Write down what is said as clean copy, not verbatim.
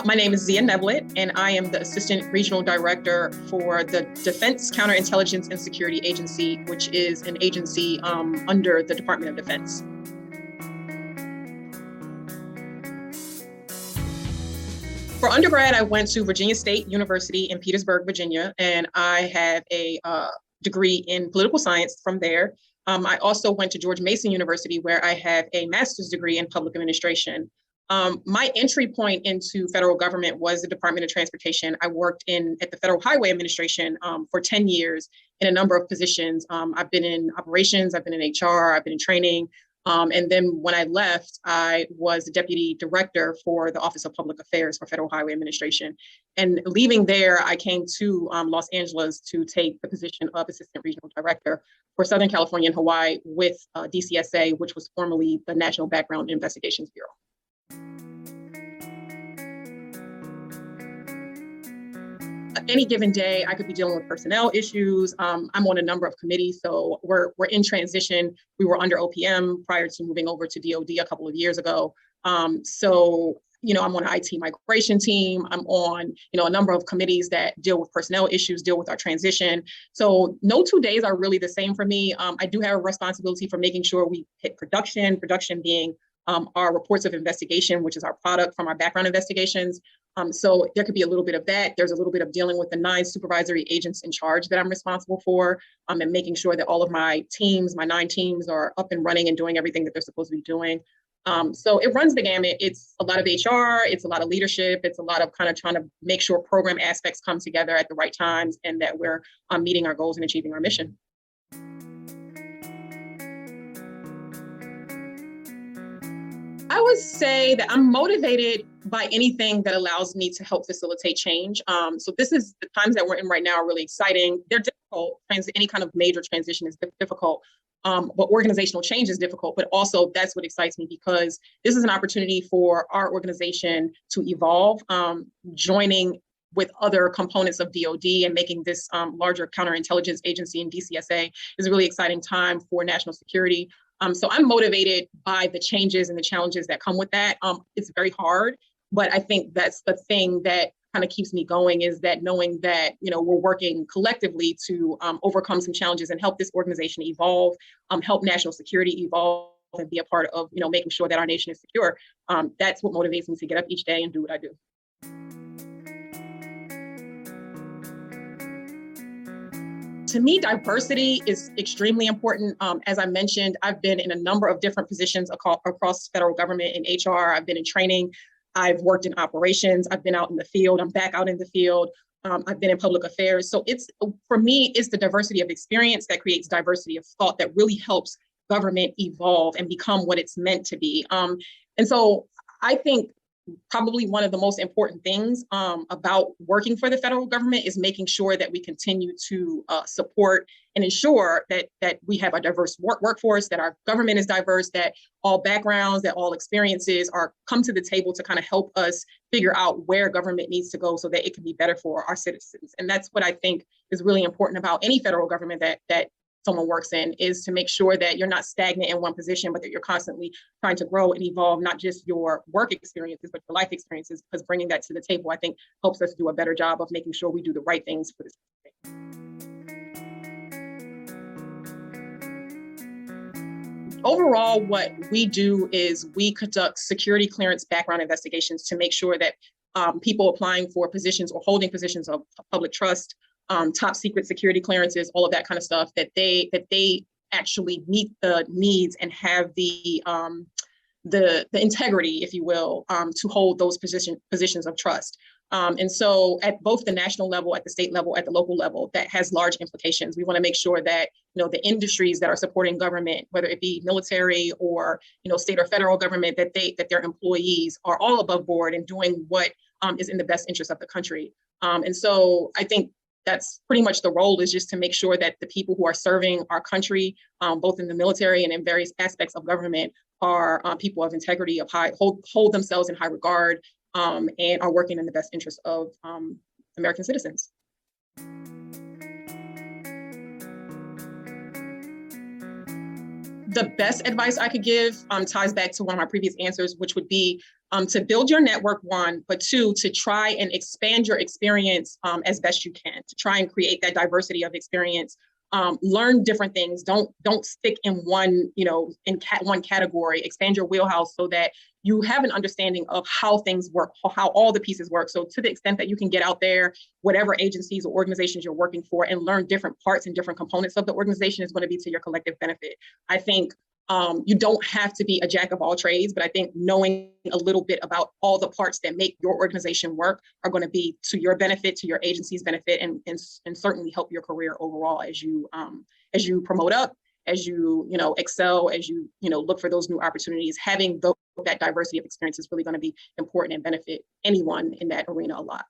My name is Neblett, and I am the Assistant Regional Director for the Defense Counterintelligence and Security Agency, which is an agency under the Department of Defense. For undergrad, I went to Virginia State University in Petersburg, Virginia, and I have a degree in political science from there. I also went to George Mason University, where I have a master's degree in public administration. My entry point into federal government was the Department of Transportation. I worked at the Federal Highway Administration for 10 years in a number of positions. I've been in operations, I've been in HR, I've been in training. And then when I left, I was the deputy director for the Office of Public Affairs for Federal Highway Administration. And leaving there, I came to Los Angeles to take the position of assistant regional director for Southern California and Hawaii with DCSA, which was formerly the National Background Investigations Bureau. Any given day, I could be dealing with personnel issues. I'm on a number of committees, so we're in transition. We were under OPM prior to moving over to DOD a couple of years ago. So I'm on an IT migration team. I'm on, a number of committees that deal with personnel issues, deal with our transition. So no 2 days are really the same for me. I do have a responsibility for making sure we hit production being our reports of investigation, which is our product from our background investigations. So there could be a little bit of that. There's a little bit of dealing with the 9 supervisory agents in charge that I'm responsible for, and making sure that all of my 9 teams are up and running and doing everything that they're supposed to be doing. So it runs the gamut. It's a lot of HR, it's a lot of leadership, it's a lot of kind of trying to make sure program aspects come together at the right times and that we're meeting our goals and achieving our mission. I would say that I'm motivated by anything that allows me to help facilitate change. So this is the times that we're in right now are really exciting. They're difficult. Any kind of major transition is difficult. But organizational change is difficult, but also that's what excites me because this is an opportunity for our organization to evolve, joining with other components of DOD and making this larger counterintelligence agency in DCSA is a really exciting time for national security. So I'm motivated by the changes and the challenges that come with that. It's very hard, but I think that's the thing that kind of keeps me going is that knowing that, we're working collectively to overcome some challenges and help this organization evolve, help national security evolve and be a part of, making sure that our nation is secure. That's what motivates me to get up each day and do what I do. To me, diversity is extremely important. As I mentioned, I've been in a number of different positions across federal government in HR. I've been in training. I've worked in operations. I've been out in the field. I'm back out in the field. I've been in public affairs. So for me, it's the diversity of experience that creates diversity of thought that really helps government evolve and become what it's meant to be. And so I think probably one of the most important things about working for the federal government is making sure that we continue to support and ensure that we have a diverse workforce, that our government is diverse, that all backgrounds, that all experiences come to the table to kind of help us figure out where government needs to go so that it can be better for our citizens. And that's what I think is really important about any federal government that someone works in, is to make sure that you're not stagnant in one position, but that you're constantly trying to grow and evolve, not just your work experiences, but your life experiences, because bringing that to the table, I think, helps us do a better job of making sure we do the right things for this country. Overall, what we do is we conduct security clearance background investigations to make sure that people applying for positions or holding positions of public trust, top secret security clearances, all of that kind of stuff, that they actually meet the needs and have the integrity, if you will, to hold those positions of trust. And so at both the national level, at the state level, at the local level, that has large implications. We want to make sure that, the industries that are supporting government, whether it be military or, state or federal government, that their employees are all above board and doing what is in the best interest of the country. And so I think that's pretty much the role, is just to make sure that the people who are serving our country, both in the military and in various aspects of government, are people of integrity, hold themselves in high regard, and are working in the best interest of American citizens. The best advice I could give ties back to one of my previous answers, which would be to build your network, one, but two, to try and expand your experience as best you can, to try and create that diversity of experience. Learn different things. Don't stick in one, one category. Expand your wheelhouse so that you have an understanding of how things work, how all the pieces work. So to the extent that you can get out there, whatever agencies or organizations you're working for, and learn different parts and different components of the organization is going to be to your collective benefit. I think you don't have to be a jack of all trades, but I think knowing a little bit about all the parts that make your organization work are going to be to your benefit, to your agency's benefit, and certainly help your career overall as you promote up, as you excel, as you look for those new opportunities. Having that diversity of experience is really going to be important and benefit anyone in that arena a lot.